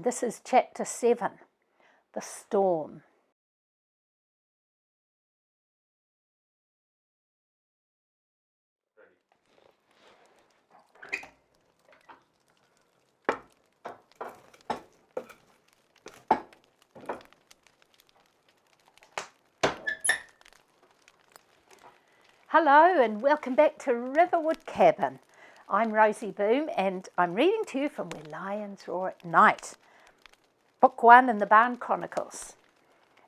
and this is Chapter 7, The Storm. Hello and welcome back to Riverwood Cabin. I'm Rosie Boom and I'm reading to you from Where Lions Roar at Night, Book 1 in the Barn Chronicles.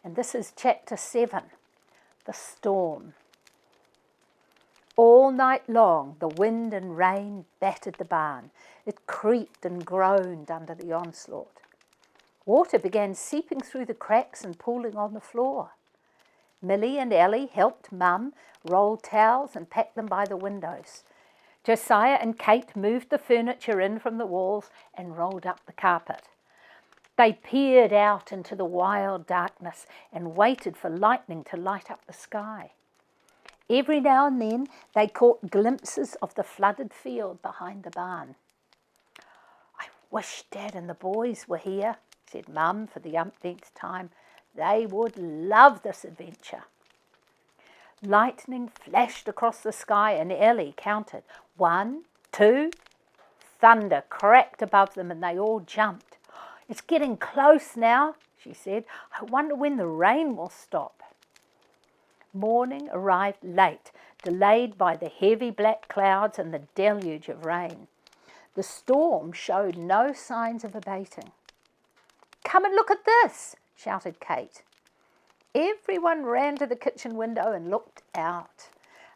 And this is Chapter 7, The Storm. All night long the wind and rain battered the barn. It creaked and groaned under the onslaught. Water began seeping through the cracks and pooling on the floor. Millie and Ellie helped Mum roll towels and pack them by the windows. Josiah and Kate moved the furniture in from the walls and rolled up the carpet. They peered out into the wild darkness and waited for lightning to light up the sky. Every now and then they caught glimpses of the flooded field behind the barn. "I wish Dad and the boys were here," said Mum for the umpteenth time. "They would love this adventure." Lightning flashed across the sky and Ellie counted 1, 2. Thunder cracked above them and they all jumped. "It's getting close now," she said. "I wonder when the rain will stop." Morning arrived late, delayed by the heavy black clouds and the deluge of rain. The storm showed no signs of abating. "Come and look at this," shouted Kate. Everyone ran to the kitchen window and looked out.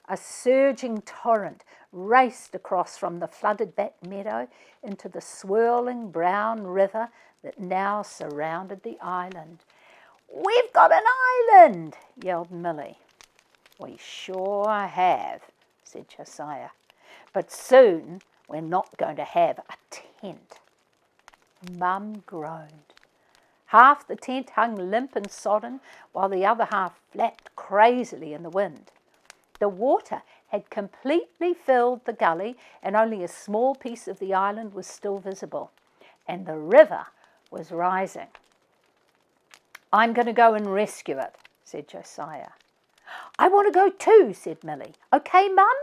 A surging torrent raced across from the flooded back meadow into the swirling brown river that now surrounded the island. "We've got an island!" yelled Millie. "We sure have," said Josiah. "But soon we're not going to have a tent." Mum groaned. Half the tent hung limp and sodden, while the other half flapped crazily in the wind. The water had completely filled the gully, and only a small piece of the island was still visible, and the river was rising. "I'm going to go and rescue it," said Josiah. "I want to go too," said Millie. "Okay, Mum?"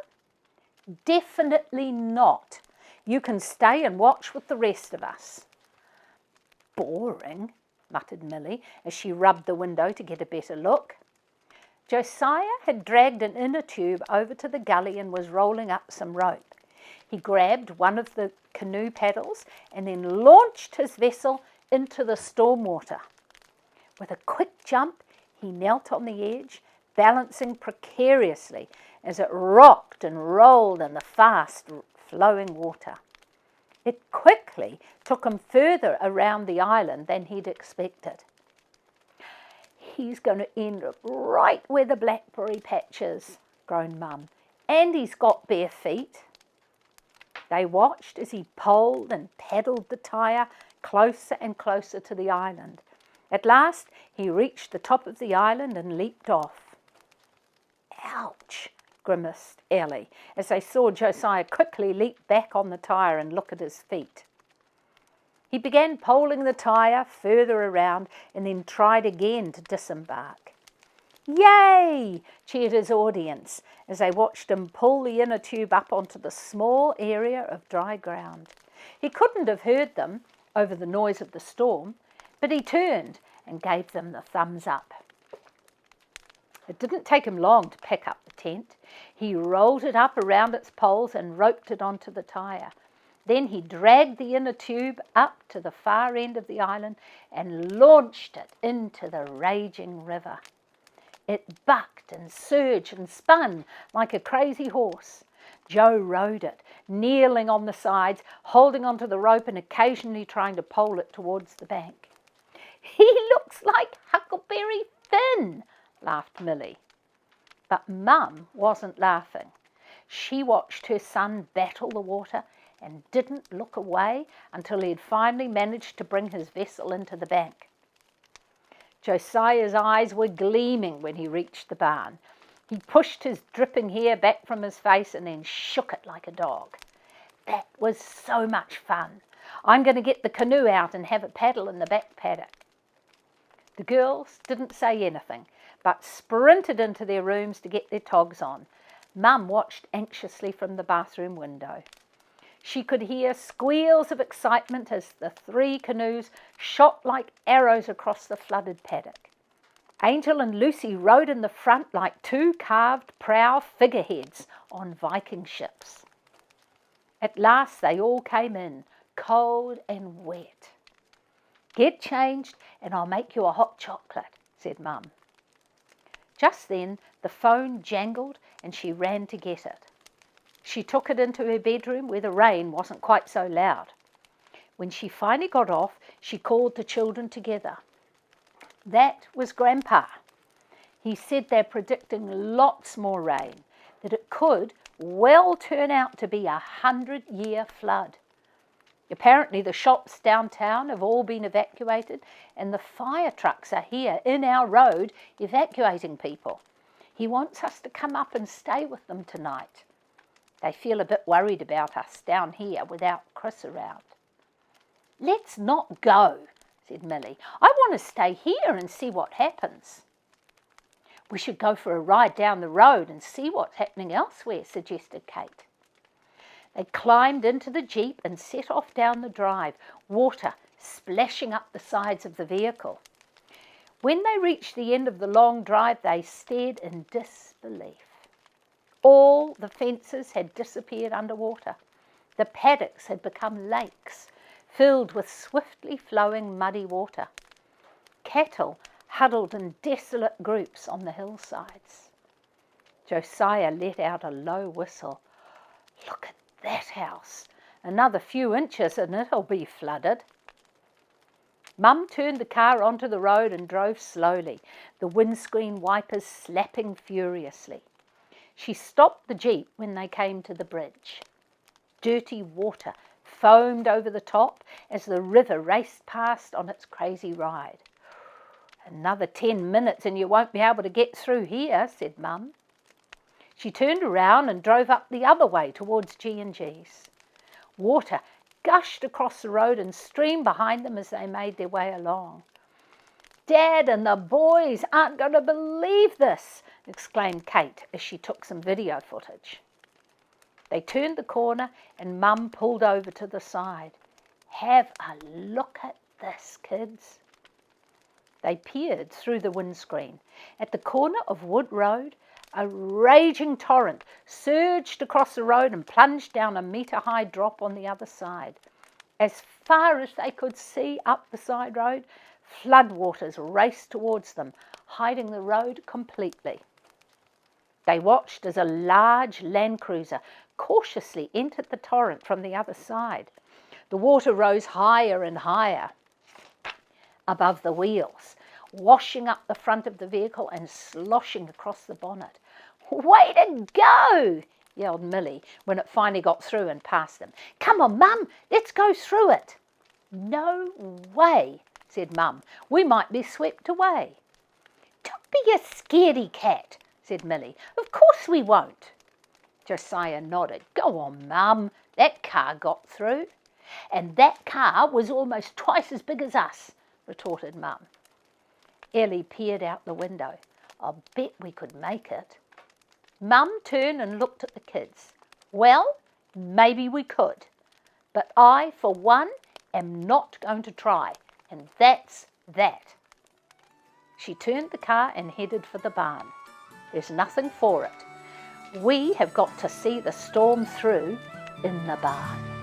"Definitely not. You can stay and watch with the rest of us." "Boring," muttered Millie as she rubbed the window to get a better look. Josiah had dragged an inner tube over to the gully and was rolling up some rope. He grabbed one of the canoe paddles and then launched his vessel into the stormwater. With a quick jump, he knelt on the edge, balancing precariously as it rocked and rolled in the fast-flowing water. It quickly took him further around the island than he'd expected. "He's going to end up right where the blackberry patch is," groaned Mum. "And he's got bare feet." They watched as he poled and paddled the tyre closer and closer to the island. At last he reached the top of the island and leaped off. "Ouch!" grimaced Ellie as they saw Josiah quickly leap back on the tyre and look at his feet. He began poling the tyre further around and then tried again to disembark. "Yay!" cheered his audience as they watched him pull the inner tube up onto the small area of dry ground. He couldn't have heard them over the noise of the storm, but he turned and gave them the thumbs up. It didn't take him long to pack up the tent. He rolled it up around its poles and roped it onto the tyre. Then he dragged the inner tube up to the far end of the island and launched it into the raging river. It bucked and surged and spun like a crazy horse. Joe rode it, kneeling on the sides, holding onto the rope and occasionally trying to pole it towards the bank. "He looks like Huckleberry Finn," laughed Millie. But Mum wasn't laughing. She watched her son battle the water and didn't look away until he had finally managed to bring his vessel into the bank. Josiah's eyes were gleaming when he reached the barn. He pushed his dripping hair back from his face and then shook it like a dog. That was so much fun. I'm going to get the canoe out and have a paddle in the back paddock. The girls didn't say anything, but sprinted into their rooms to get their togs on. Mum watched anxiously from the bathroom window. She could hear squeals of excitement as the 3 canoes shot like arrows across the flooded paddock. Angel and Lucy rode in the front like 2 carved prow figureheads on Viking ships. At last they all came in, cold and wet. "Get changed and I'll make you a hot chocolate," said Mum. Just then the phone jangled and she ran to get it. She took it into her bedroom where the rain wasn't quite so loud. When she finally got off, she called the children together. That was Grandpa. He said they're predicting lots more rain, that it could well turn out to be a 100-year flood. Apparently the shops downtown have all been evacuated and the fire trucks are here in our road evacuating people. He wants us to come up and stay with them tonight. They feel a bit worried about us down here without Chris around. "Let's not go," said Millie. "I want to stay here and see what happens." "We should go for a ride down the road and see what's happening elsewhere," suggested Kate. They climbed into the Jeep and set off down the drive, water splashing up the sides of the vehicle. When they reached the end of the long drive, they stared in disbelief. All the fences had disappeared underwater. The paddocks had become lakes, filled with swiftly flowing muddy water. Cattle huddled in desolate groups on the hillsides. Josiah let out a low whistle. "Look at that house. Another few inches and it'll be flooded." Mum turned the car onto the road and drove slowly, the windscreen wipers slapping furiously. She stopped the Jeep when they came to the bridge. Dirty water foamed over the top as the river raced past on its crazy ride. "Another 10 minutes and you won't be able to get through here," said Mum. She turned around and drove up the other way towards G&G's. Water gushed across the road and streamed behind them as they made their way along. "Dad and the boys aren't going to believe this," exclaimed Kate as she took some video footage. They turned the corner and Mum pulled over to the side. "Have a look at this, kids." They peered through the windscreen. At the corner of Wood Road, a raging torrent surged across the road and plunged down a metre-high drop on the other side. As far as they could see up the side road, floodwaters raced towards them, hiding the road completely. They watched as a large Land Cruiser cautiously entered the torrent from the other side. The water rose higher and higher above the wheels, washing up the front of the vehicle and sloshing across the bonnet. "Way to go!" yelled Millie when it finally got through and past them. "Come on, Mum, let's go through it." "No way," said Mum. "We might be swept away." "Don't be a scaredy cat," said Millie. "Of course we won't." Josiah nodded. "Go on, Mum, that car got through." "And that car was almost twice as big as us," retorted Mum. Ellie peered out the window. "I'll bet we could make it." Mum turned and looked at the kids. "Well, maybe we could. But I, for one, am not going to try. And that's that." She turned the car and headed for the barn. "There's nothing for it. We have got to see the storm through in the barn."